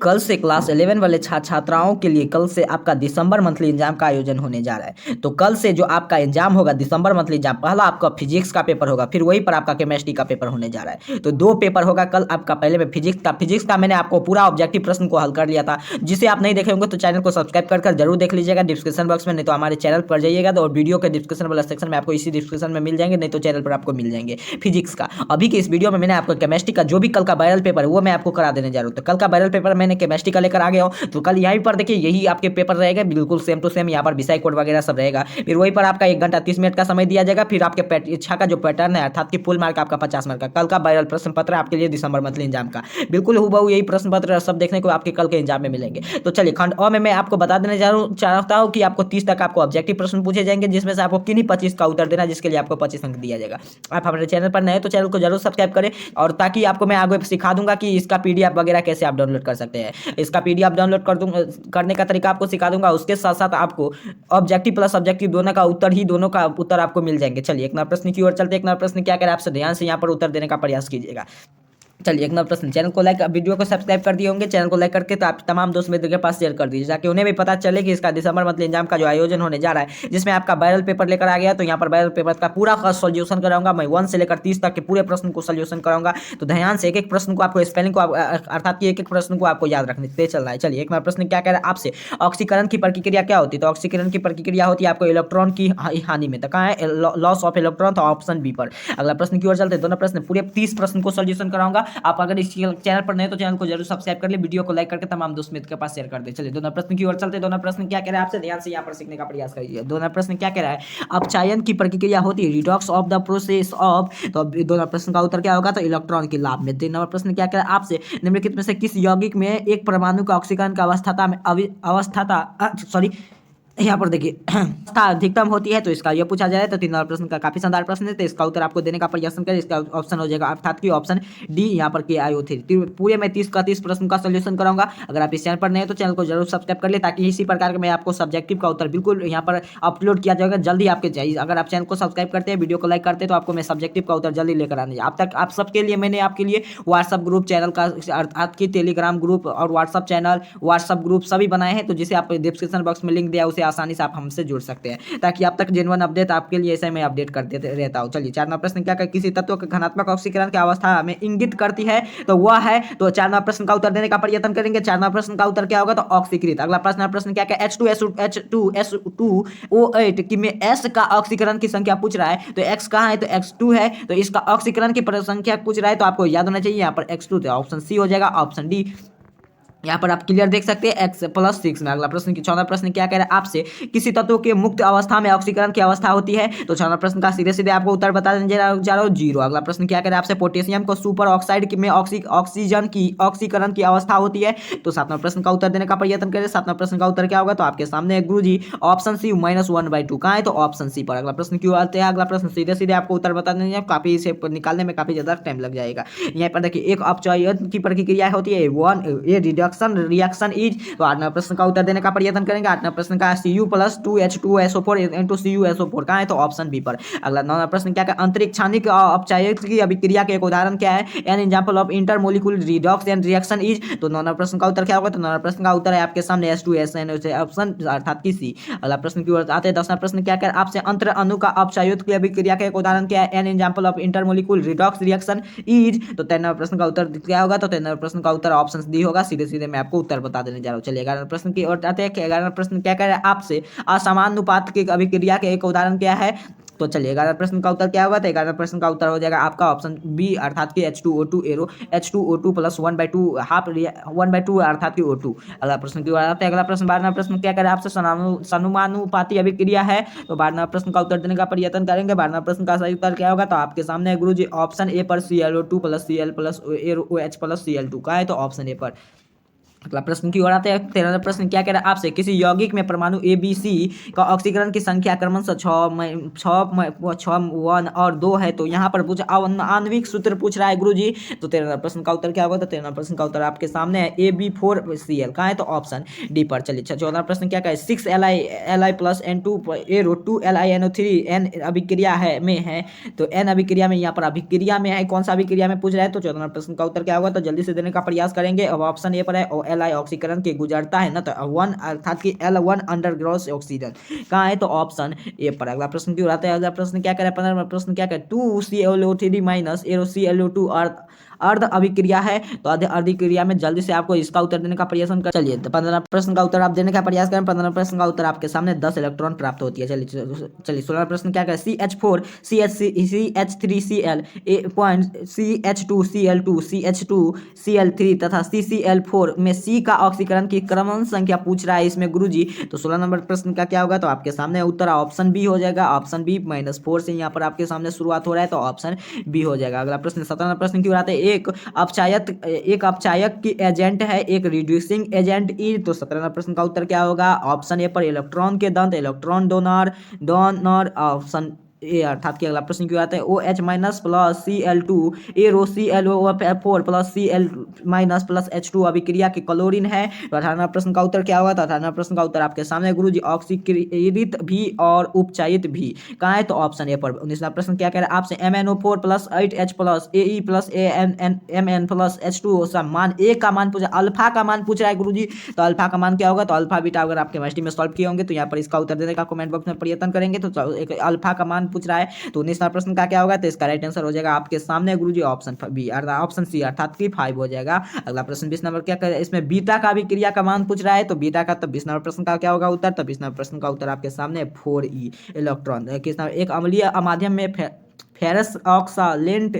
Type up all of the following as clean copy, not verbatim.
कल से क्लास 11 वाले छात्राओं के लिए कल से आपका दिसंबर मंथली एग्जाम का आयोजन होने जा रहा है। तो कल से जो आपका एग्जाम होगा दिसंबर मंथली एग्जाम, पहला आपका फिजिक्स का पेपर होगा, फिर वही पर आपका केमिस्ट्री का पेपर होने जा रहा है। तो दो पेपर होगा कल आपका। पहले में फिजिक्स का मैंने आपको पूरा ऑब्जेक्टिव प्रश्न को हल कर लिया था। जिसे आप नहीं देखे होंगे तो चैनल को सब्सक्राइब कर जरूर देख लीजिएगा डिस्क्रिप्शन बॉक्स में, नहीं तो हमारे चैनल पर जाइएगा तो और वीडियो के डिस्क्रिप्शन वाला सेक्शन में आपको इसी डिस्क्रिप्शन में मिल जाएंगे, नहीं तो चैनल पर आपको मिल जाएंगे फिजिक्स का। अभी के इस वीडियो में मैंने आपको केमिस्ट्री का जो भी कल का वायरल पेपर है वो मैं आपको करा देने जा रहा हूँ। तो कल का वायरल पेपर मैंने केमिस्ट्री का लेकर आ गया हूँ। तो कल यहीं पर देखिए यही आपके पेपर रहेगा, बिल्कुल सेम टू सेम। यहाँ पर विषय कोड वगैरह सब रहेगा। फिर वहीं पर आपका 1 घंटा 30 मिनट का समय दिया जाएगा। फिर आपके परीक्षा का जो पैटर्न है अर्थात कि फुल मार्क आपका 50 मार्क का कल का वायरल प्रश्न पत्र आपके लिए दिसंबर मंथली एग्जाम का। बिल्कुल हूबहू यही प्रश्न पत्र सब देखने को आपके कल के एग्जाम में मिलेंगे। तो चलिए खंड अ में मैं आपको बता देने चाहता हूँ कि आपको 30 तक आपको ऑब्जेक्टिव प्रश्न पूछे जाएंगे, जिसमें से आपको किन्हीं 25 का उत्तर देना, जिसके लिए आपको 25 अंक दिया जाएगा। आप हमारे चैनल पर नए तो चैनल को जरूर सब्सक्राइब करें, और ताकि आपको मैं आगे सिखा दूंगा कि इसका पीडीएफ वगैरह कैसे आप डाउनलोड कर सकते हैं। इसका पीडीएफ डाउनलोड करने का तरीका आपको सिखा दूंगा। उसके साथ साथ आपको ऑब्जेक्टिव प्लस सब्जेक्टिव दोनों का उत्तर आपको मिल जाएंगे। चलिए एक नंबर प्रश्न की ओर चलते। एक नंबर प्रश्न क्या करें, आपसे ध्यान से यहाँ पर उत्तर देने का प्रयास कीजिएगा। चलिए एक नंबर प्रश्न, चैनल को लाइक, वीडियो को सब्सक्राइब कर दिए होंगे, चैनल को लाइक करके तो आप तमाम दोस्त मित्र के पास शेयर कर दीजिए, ताकि उन्हें भी पता चले कि इसका दिसंबर मंथली एग्जाम का जो आयोजन होने जा रहा है, जिसमें आपका वायरल पेपर लेकर आ गया। तो यहाँ पर वायरल पेपर का पूरा का सोल्यूशन कराऊंगा मैं, 1 से लेकर 30 तक के पूरे प्रश्न को सोल्यूशन कराऊंगा। तो ध्यान से एक एक प्रश्न को आपको स्पेलिंग को अर्थात कि एक एक प्रश्न को आपको याद रखने चलना है। चलिए एक नंबर प्रश्न क्या कह रहा है आपसे, ऑक्सीकरण की प्रक्रिया क्या होती है। तो ऑक्सीकरण की प्रक्रिया होती है आपको इलेक्ट्रॉन की हानि में। तो कहाँ है, लॉस ऑफ इलेक्ट्रॉन, तो ऑप्शन बी पर। अगला प्रश्न की ओर चलते, दोनों प्रश्न पूरे 30 प्रश्न को सोल्यूशन कराऊंगा। आप अगर इस चैनल पर नए तो चैनल को जरूर सब्सक्राइब कर ले, वीडियो को लाइक करके तमाम दोस्त मित्र के पास शेयर कर दे। चलिए दोनों प्रश्न की ओर चलते। दोनों प्रश्न क्या कह रहा है आपसे, ध्यान से यहाँ पर सीखने का प्रयास करिए। दोनों प्रश्न क्या कह रहा है, अपचायन की प्रक्रिया होती है redox of the process of. तो अब दोनों प्रश्न का उत्तर क्या होगा, तो इलेक्ट्रॉन के लाभ में। 3 नंबर प्रश्न क्या कह रहा है आपसे, निम्नलिखित में से किस यौगिक में एक परमाणु का ऑक्सीकरण का यहाँ पर देखिए अवस्था अधिकतम होती है, तो इसका यह पूछा जाए। तो 3 नंबर प्रश्न का काफी शानदार प्रश्न है, तो इसका उत्तर आपको देने का प्रयास करें। इसका ऑप्शन हो जाएगा अर्थात कि ऑप्शन डी, यहाँ पर KIO3। पूरे मैं 30 प्रश्न का सोल्यूशन कराऊंगा। अगर आप इस चैनल पर नए तो चैनल को जरूर सब्सक्राइब कर ले, ताकि इसी प्रकार के मैं आपको सब्जेक्टिव का उत्तर बिल्कुल यहाँ पर अपलोड किया जाएगा जल्दी आपके चाहिए। अगर आप चैनल को सब्सक्राइब करते हैं, वीडियो को लाइक करते हैं, तो आपको मैं सब्जेक्टिव का उत्तर जल्दी लेकर आने आप तक। आप सबके लिए मैंने आपके लिए व्हाट्सअप ग्रुप चैनल का अर्थात कि टेलीग्राम ग्रुप और व्हाट्सअप ग्रुप सभी बनाए हैं। तो जिसे आप डिस्क्रिप्शन बॉक्स में लिंक दिया उसे आसानी से आप हमसे जुड़ सकते हैं, ताकि आप तक जेन्युइन अपडेट आपके लिए ऐसे मैं अपडेट करते रहता हूं। चलिए 4 नंबर प्रश्न क्या किसी तत्व के घनात्मक ऑक्सीकरण की अवस्था में इंगित करती है, तो वह है। तो 4 नंबर प्रश्न का उत्तर देने का प्रयत्न करेंगे। 4 नंबर प्रश्न का उत्तर क्या होगा, तो ऑक्सीकृत। अगला प्रश्न क्या H2SO8 कि में S का ऑक्सीकरण की संख्या पूछ रहा है। तो X कहां है, तो X2 है। तो इसका ऑक्सीकरण की संख्या पूछ रहा है, तो आपको याद होना चाहिए यहाँ पर X2। तो ऑप्शन सी हो जाएगा, ऑप्शन डी। यहाँ पर आप क्लियर देख सकते हैं X+6 में। अगला प्रश्न की 14 प्रश्न क्या कह रहा है आपसे, किसी तत्व के मुक्त अवस्था में ऑक्सीकरण की अवस्था होती है। तो 14 प्रश्न का सीधे सीधे आपको उत्तर बता देने जा रहा हूँ, 0। अगला प्रश्न क्या कह रहा है आपसे, पोटेशियम को सुपर ऑक्साइड में ऑक्सीजन की ऑक्सीकरण की अवस्था होती है। तो 7वां प्रश्न का उत्तर देने का प्रयत्न करें। 7वां प्रश्न का उत्तर क्या होगा, तो आपके सामने है गुरु जी, ऑप्शन सी -1/2। कहाँ है, तो ऑप्शन सी पर। अगला प्रश्न क्यों आते हैं, अगला प्रश्न सीधे सीधे आपको उत्तर बता देंगे, काफी इसे निकालने में काफी ज्यादा टाइम लग जाएगा। यहाँ पर देखिए एक अपचयन की प्रक्रिया होती है, ये रिएक्शन इज। तो 8 नंबर प्रश्न का उत्तर देने का प्रयत्न करेंगे। 8 नंबर प्रश्न का Cu+2H2SO4 into CuSO4। कहाँ है, तो ऑप्शन बी पर। अगला 9 नंबर प्रश्न क्या, अंतरिक्ष क्षानिक अपचायक की अभिक्रिया के एक उदाहरण क्या है, an example of intermolecular redox and reaction is. तो 9 नंबर प्रश्न का उत्तर क्या होगा, तो 9 नंबर प्रश्न का उत्तर है आपके सामने H2SN ऑप्शन अर्थात की सी। अगला प्रश्न की ओर आते हैं। 10वां प्रश्न क्या कर आपसे, अंतर अणु का अपचायक की अभिक्रिया का एक उदाहरण क्या है, an example of intermolecular redox reaction is. तो 13 नंबर प्रश्न का उत्तर क्या होगा, तो 13 नंबर प्रश्न का उत्तर ऑप्शन डी होगा। सीधे सीधे मैं आपको उत्तर बता देने जा रहा हूं। चलिए 11 प्रश्न की ओर आते हैं। 11 प्रश्न क्या कह रहा है आपसे, असमानुपात की अभिक्रिया के एक उदाहरण क्या है। तो चलिए 11 प्रश्न का उत्तर क्या होगा, तो 11 प्रश्न का उत्तर हो जाएगा आपका ऑप्शन बी अर्थात कि H2O2 एरो H2O2 + 1/2 हाफ 1/2 अर्थात कि O2। अगला प्रश्न की ओर आते हैं। अगला प्रश्न 12वां प्रश्न क्या कह रहा है आपसे, समानुपाती अभिक्रिया है। तो 12वां प्रश्न का उत्तर देने का प्रयत्न करेंगे। 12वां प्रश्न का सही उत्तर क्या होगा, तो आपके सामने है गुरु जी, ऑप्शन ए पर ClO2 + Cl + OH + Cl2। का है, तो ऑप्शन ए पर। अगला प्रश्न की ओर आते हैं। 13वां प्रश्न क्या कह रहा है आपसे, किसी यौगिक में परमाणु ABC का ऑक्सीकरण की संख्या क्रमशः 1 और 2 है। तो यहाँ पर पूछा आणविक सूत्र पूछ रहा है गुरु जी। तो 13वां प्रश्न का उत्तर क्या होगा, तो 13वां प्रश्न का उत्तर आपके सामने है AB4Cl। कहाँ है, तो ऑप्शन डी पर। चलिए 14वां प्रश्न क्या कहे, 6Li + N2 arrow 2LiNO3 N अभिक्रिया है में है। तो N अभिक्रिया में, यहाँ पर अभिक्रिया में है, कौन सा अभिक्रिया में पूछ रहा है। तो 14वां प्रश्न का उत्तर क्या होगा, तो जल्दी से देने का प्रयास करेंगे। अब ऑप्शन ए पर है Li ऑक्सीकरण के गुजरता है ना, तो 1 अर्थात कि L1 अंडरग्राउंड ऑक्सीजन कहाँ है, तो ऑप्शन ए पर। अगला प्रश्न क्यों आता है, अगला प्रश्न क्या करे, 15वां प्रश्न क्या करे, 2ClO3 माइनस ClO2 अर्ध अभिक्रिया है, तो अर्ध अभिक्रिया में जल्दी से आपको इसका उत्तर देने का प्रयास कर। चलिए तो 15 प्रश्न का उत्तर आप देने का प्रयास करें। 15 प्रश्न का उत्तर आपके सामने 10 इलेक्ट्रॉन प्राप्त होती है। चलिए 16 प्रश्न क्या करें, CH4 CH3Cl CH2Cl2 CH2Cl3 तथा CCl4 में C का ऑक्सीकरण की क्रमश संख्या पूछ रहा है इसमें गुरुजी। तो 16 नंबर प्रश्न का क्या होगा, तो आपके सामने उत्तर ऑप्शन बी हो जाएगा। ऑप्शन बी -4 से यहाँ पर आपके सामने शुरुआत हो रहा है, तो ऑप्शन बी हो जाएगा। अगला प्रश्न 17 प्रश्न क्यों आते हैं, एक अपचायक की एजेंट है, एक रिड्यूसिंग एजेंट ई। तो 17 प्रश्न का उत्तर क्या होगा, ऑप्शन ए पर इलेक्ट्रॉन के दंत, इलेक्ट्रॉन डोनर ऑप्शन ए। अर्थात कि अगला प्रश्न क्यों आता है, OH minus plus Cl2 arrow ClO4 plus Cl minus plus H2 अभिक्रिया के क्लोरीन है। तो 18 प्रश्न का उत्तर क्या होगा, तो 18 प्रश्न का उत्तर आपके सामने गुरुजी ऑक्सीकृत भी और उपचायित भी कहाँ है, तो ऑप्शन ए पर। 19वां प्रश्न क्या कह रहा है आपसे, MnO4 plus 8H plus AE plus Mn plus H2 मान ए का मान पूछा, अल्फा का मान पूछ रहा है गुरुजी। तो अल्फा का मान क्या होगा, तो अल्फा बीटा अगर आप केमिस्ट्री में सॉल्व किए होंगे तो यहाँ पर इसका उत्तर देने का कमेंट बॉक्स में प्रयत्न करेंगे। तो एक अल्फा का मान पूछ रहा है, तो 19वां प्रश्न का क्या होगा, तो इसका राइट आंसर हो जाएगा आपके सामने गुरुजी ऑप्शन बी ऑप्शन सी अर्थात कि 5 हो जाएगा। अगला प्रश्न 20 नंबर क्या करें, इसमें बीटा का भी क्रिया का मान पूछ रहा है, तो बीटा का, तो 20 नंबर प्रश्न का क्या होगा उत्तर, तो 20 नंबर प्रश्न का उत्तर आपके सामने 4E इलेक्ट्रॉन। किस नंबर, एक अम्लीय माध्यम में फेरस ऑक्सलेंट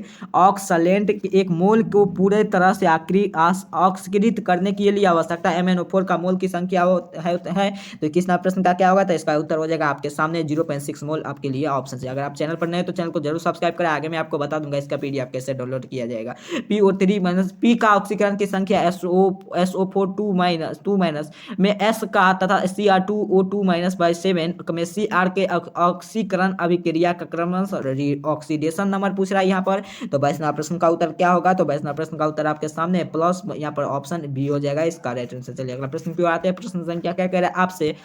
एक मोल को पूरे तरह से ऑक्सीकृत करने के लिए आवश्यकता MnO4 का मोल की संख्या है। तो किस नंबर प्रश्न का क्या होगा, तो इसका उत्तर हो जाएगा आपके सामने 0.6 मोल आपके लिए ऑप्शन से। अगर आप चैनल पर नए हैं तो चैनल को जरूर सब्सक्राइब करें, आगे मैं आपको बता दूंगा इसका PDF कैसे डाउनलोड किया जाएगा। PO3 माइनस P का ऑक्सीकरण की संख्या SO4 2 माइनस में S का तथा Cr2O2 माइनस बाई 7 में Cr के ऑक्सीकरण अभिक्रिया का क्रमश ऑक्सीडेशन नंबर पूछ रहा है यहाँ पर। तो 22वां प्रश्न का उत्तर क्या होगा, तो 22वां प्रश्न का उत्तर आपके सामने प्लस यहाँ पर ऑप्शन बी हो जाएगा इसका राइट आंसर। चलिए अगला प्रश्न क्यों आते हैं, प्रश्न संख्या क्या कह रहा है आपसे,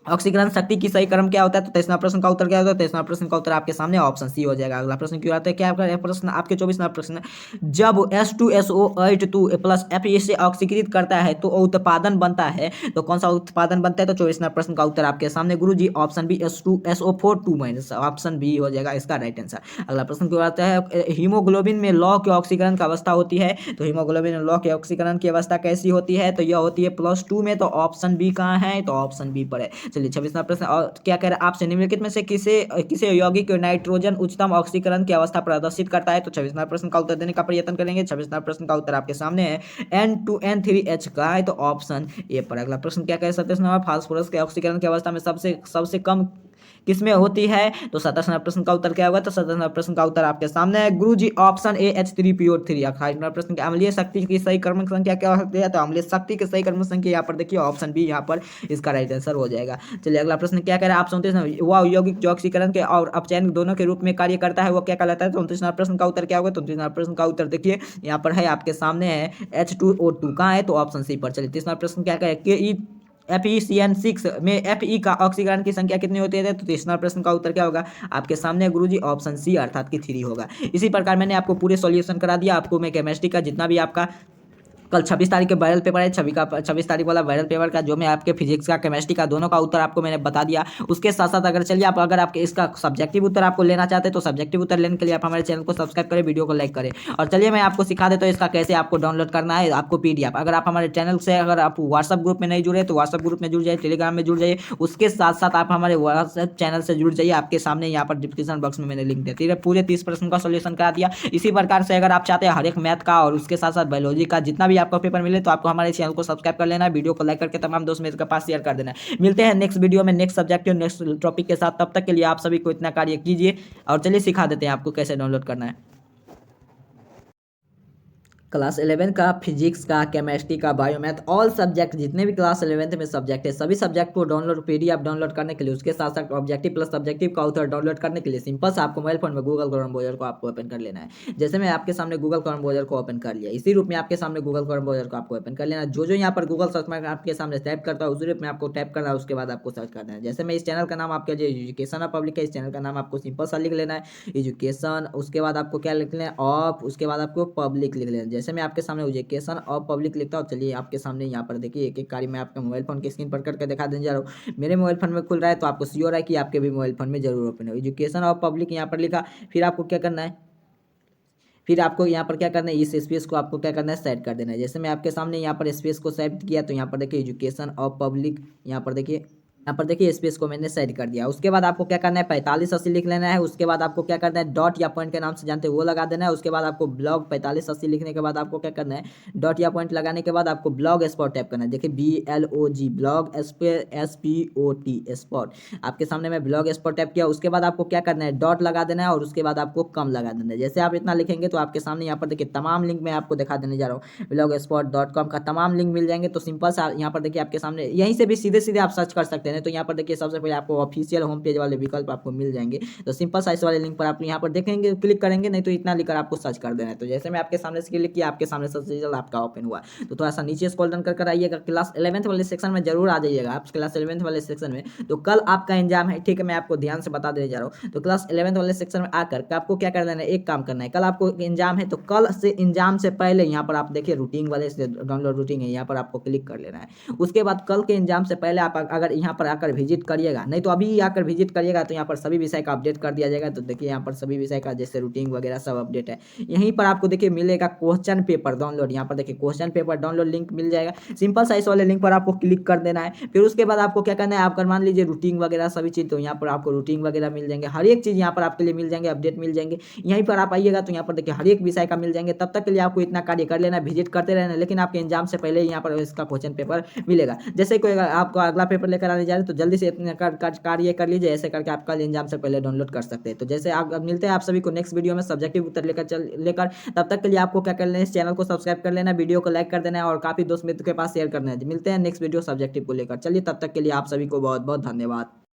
ऑक्सीकरण शक्ति की सही क्रम क्या होता है, तो 23वां प्रश्न का उत्तर क्या होगा, 23वां प्रश्न का उत्तर आपके सामने ऑप्शन सी हो जाएगा। अगला प्रश्न क्यों आता है, क्या प्रश्न आपके 24वां प्रश्न, जब H2SO8 प्लस Fe से ऑक्सीकृत करता है तो उत्पादन बनता है, तो कौन सा उत्पादन बनता है, तो 24वां प्रश्न का उत्तर आपके सामने गुरुजी option B SO4 2 minus option B हो जाएगा इसका राइट आंसर। अगला प्रश्न क्यों आता है, हीमोग्लोबिन में लौह के ऑक्सीकरण की अवस्था होती है, तो हीमोग्लोबिन में लौह के ऑक्सीकरण की अवस्था कैसी होती है, तो यह होती है +2 में, तो ऑप्शन बी कहाँ है, तो ऑप्शन बी पर है। चलिए 26वां प्रश्न और क्या कह रहा है आपसे, निम्नलिखित में से किसे यौगिक नाइट्रोजन उच्चतम ऑक्सीकरण की अवस्था प्रदर्शित करता है, तो 26वां प्रश्न का उत्तर देने का प्रयत्न करेंगे। 26वां प्रश्न का उत्तर आपके सामने है N2N3H का है, तो ऑप्शन ए पर। अगला प्रश्न क्या कह सकते हैं, फास्फोरस के ऑक्सीकरण की अवस्था में सबसे कम किसमें होती है, तो 27वां प्रश्न का उत्तर क्या होगा, तो 27वां प्रश्न का उत्तर आपके सामने है गुरुजी ऑप्शन ए H3PO3। 28वां प्रश्न की अम्लीय शक्ति की सही क्रमिक संख्या क्या हो सकती है, तो अम्लीय शक्ति की सही क्रमिक संख्या यहाँ पर देखिए ऑप्शन बी यहाँ पर इसका राइट आंसर हो जाएगा। चलिए अगला प्रश्न क्या कह रहा है आप 29 वह यौगिक जो ऑक्सीकरण के और अपचयन दोनों के रूप में कार्य करता है वो क्या कहलाता है, तो 29वां प्रश्न का उत्तर क्या होगा, तो 29वां प्रश्न का उत्तर देखिए यहाँ पर है आपके सामने है H2O2 कहाँ है, तो ऑप्शन सी पर। चलिए 30वां प्रश्न क्या कहे, FeCN6 में Fe का ऑक्सीकरण की संख्या कितनी होती है, तो 30वां प्रश्न का उत्तर क्या होगा आपके सामने गुरुजी ऑप्शन सी अर्थात कि 3 होगा। इसी प्रकार मैंने आपको पूरे सॉल्यूशन करा दिया। आपको मैं केमिस्ट्री का जितना भी आपका कल 26 तारीख के वायरल पेपर है, 26 तारीख वाला वायरल पेपर का जो मैं आपके फिजिक्स का केमिस्ट्री का दोनों का उत्तर आपको मैंने बता दिया। उसके साथ साथ अगर चलिए अगर आपके इसका सब्जेक्टिव उत्तर आपको लेना चाहते हैं तो सब्जेक्टिव उत्तर लेने के लिए आप हमारे चैनल को सब्सक्राइब करें, वीडियो को लाइक करें। और चलिए मैं आपको सिखा देता हूँ इसका कैसे आपको डाउनलोड करना है आपको PDF। अगर आप हमारे चैनल से अगर आप व्हाट्सअप ग्रुप में नहीं जुड़े तो व्हाट्सअप ग्रुप में जुड़ जाइए, टेलीग्राम में जुड़ जाइए, उसके साथ साथ आप हमारे व्हाट्सएप चैनल से जुड़ जाइए। आपके सामने यहाँ पर डिस्क्रिप्शन बॉक्स में मैंने लिंक दिया है, पूरे 30 प्रश्न का सोल्यूशन करा दिया। इसी प्रकार से अगर आप चाहते हैं हर एक मैथ का और उसके साथ साथ बायोलॉजी का जितना भी आपका पेपर मिले तो आपको हमारे चैनल को सब्सक्राइब कर लेना है, वीडियो को लाइक करके तमाम दोस्त मेरे के पास शेयर कर देना है। मिलते हैं नेक्स्ट वीडियो में नेक्स्ट सब्जेक्ट और नेक्स्ट टॉपिक के साथ, तब तक के लिए आप सभी को इतना कार्य कीजिए। और चलिए सिखा देते हैं आपको कैसे डाउनलोड करना है। क्लास 11 का फिजिक्स का केमिस्ट्री का बायोमैथ ऑल सब्जेक्ट जितने भी क्लास 11 में सब्जेक्ट है सभी सब्जेक्ट को डाउनलोड PDF डाउनलोड करने के लिए उसके साथ साथ ऑब्जेक्टिव प्लस सब्जेक्टिव का उत्तर डाउनलोड करने के लिए सिंपल से आपको मोबाइल फोन में गूगल क्रोम ब्राउज़र को आपको ओपन कर लेना है। जैसे मैं आपके सामने गूगल क्रोम ब्राउज़र को ओपन कर लिया, इसी रूप में आपके सामने गूगल क्रोम ब्राउज़र को आपको ओपन कर लेना। जो यहाँ पर गूगल सर्च में आपके सामने टाइप करता है उस रूप में आपको टाइप करना है, उसके बाद आपको सर्च करना है। जैसे मैं इस चैनल का नाम आपके जो एजुकेशन ऑफ पब्लिक है, इस चैनल का नाम आपको सिंपल सा लिख लेना है एजुकेशन, उसके बाद आपको क्या लिख लेना है ऑफ, उसके बाद आपको पब्लिक लिख लेना है। जैसे मैं आपके सामने एजुकेशन और पब्लिक लिखता हूँ, चलिए आपके सामने यहाँ पर देखिए एक एक कार्य मैं आपके मोबाइल फोन की स्क्रीन पर करके दिखा देने जा रहा हूँ। मेरे मोबाइल फोन में खुल रहा है तो आपको श्योर है कि आपके भी मोबाइल फोन में जरूर ओपन हो। एजुकेशन और पब्लिक यहाँ पर लिखा, फिर आपको क्या करना है, फिर आपको यहाँ पर क्या करना है, इस स्पेस को आपको क्या करना है, सेट कर देना है। जैसे मैं आपके सामने यहाँ पर स्पेस को सेट किया तो यहाँ पर देखिए एजुकेशन और पब्लिक, यहाँ पर देखिए स्पेस को मैंने सेट कर दिया। उसके बाद आपको क्या करना है, 4580 लिख लेना है। उसके बाद आपको क्या करना है, डॉट या पॉइंट के नाम से जानते हैं वो लगा देना है। उसके बाद आपको ब्लॉग 4580 लिखने के बाद आपको क्या करना है, डॉट या पॉइंट लगाने के बाद आपको ब्लॉग स्पॉट टैप करना है। देखिए BLOG ब्लॉग SPOT स्पॉट, आपके सामने मैं ब्लॉग स्पॉट टैप किया। उसके बाद आपको क्या करना है, डॉट लगा देना है और उसके बाद आपको कम लगा देना है। जैसे आप इतना लिखेंगे तो आपके सामने यहाँ पर देखिए तमाम लिंक मैं आपको दिखा देने जा रहा हूँ। blogspot.com का तमाम लिंक मिल जाएंगे। तो सिंपल सा यहाँ पर देखिए आपके सामने यहीं से भी सीधे सीधे आप सर्च कर सकते हैं। तो यहाँ पर देखिए सबसे पहले आपको ऑफिशियल होम पेज वाले विकल्प आपको मिल जाएंगे। तो सिंपल सा इस वाले लिंक पर आप यहाँ पर देखेंगे, क्लिक करेंगे, नहीं तो इतना लिखकर आपको सर्च कर देना है। तो जैसे मैं आपके सामने से क्लिक किया, आपके सामने सबसे रिजल्ट आपका ओपन हुआ। तो थोड़ा सा नीचे स्क्रॉल डाउन कर आइएगा, क्लास 11th वाले सेक्शन में जरूर आ जाइएगा आप, क्लास 11th वाले सेक्शन में। तो कल आपका एग्जाम है, ठीक है, मैं आपको ध्यान से बता देने जा रहा हूँ। तो क्लास 11th वाले सेक्शन में आकर आपको क्या कर देना है, एक काम करना है, कल आपको एग्जाम है तो कल से एग्जाम से पहले यहाँ पर आप देखिए रूटीन वाले से डाउनलोड रूटीन है, यहाँ पर आपको क्लिक कर लेना है। उसके बाद कल के एग्जाम से पहले आप अगर यहाँ पर आकर विजिट करिएगा, नहीं तो अभी आकर विजिट करिएगा तो यहाँ पर सभी विषय का अपडेट कर दिया जाएगा। तो देखिए यहाँ पर सभी विषय का जैसे रूटीन वगैरह सब अपडेट है। यहीं पर आपको देखिए मिलेगा क्वेश्चन पेपर डाउनलोड, यहाँ पर देखिए क्वेश्चन पेपर डाउनलोड लिंक मिल जाएगा। सिंपल सा इस वाले लिंक पर आपको क्लिक कर देना है। फिर उसके बाद आपको क्या करना है, आप मान लीजिए रूटीन वगैरह सभी चीज़, तो यहाँ पर आपको रूटीन वगैरह मिल जाएंगे, हर एक चीज़ यहाँ पर आपके लिए मिल जाएंगे, अपडेट मिल जाएंगे। यहीं पर आप आइएगा तो यहाँ पर देखिए हर एक विषय का मिल जाएंगे। तब तक के लिए आपको इतना कार्य कर लेना, विजिट करते रहना, लेकिन आपके एग्जाम से पहले यहाँ पर इसका क्वेश्चन पेपर मिलेगा। जैसे कोई आपको अगला पेपर लेकर आने जा रहे हैं तो जल्दी से इतना कार्य कर लीजिए, ऐसे करके आप कल एग्जाम से पहले डाउनलोड कर सकते हैं। तो जैसे आप मिलते हैं आप सभी को नेक्स्ट वीडियो में सब्जेक्टिव उत्तर लेकर। तब तक के लिए आपको क्या कर लेना है, इस चैनल को सब्सक्राइब कर लेना, वीडियो को लाइक कर देना है और काफी दोस्त मित्र के पास शेयर करना है। मिलते हैं नेक्स्ट वीडियो सब्जेक्टिव को लेकर। चलिए तब तक के लिए आप सभी को बहुत बहुत धन्यवाद।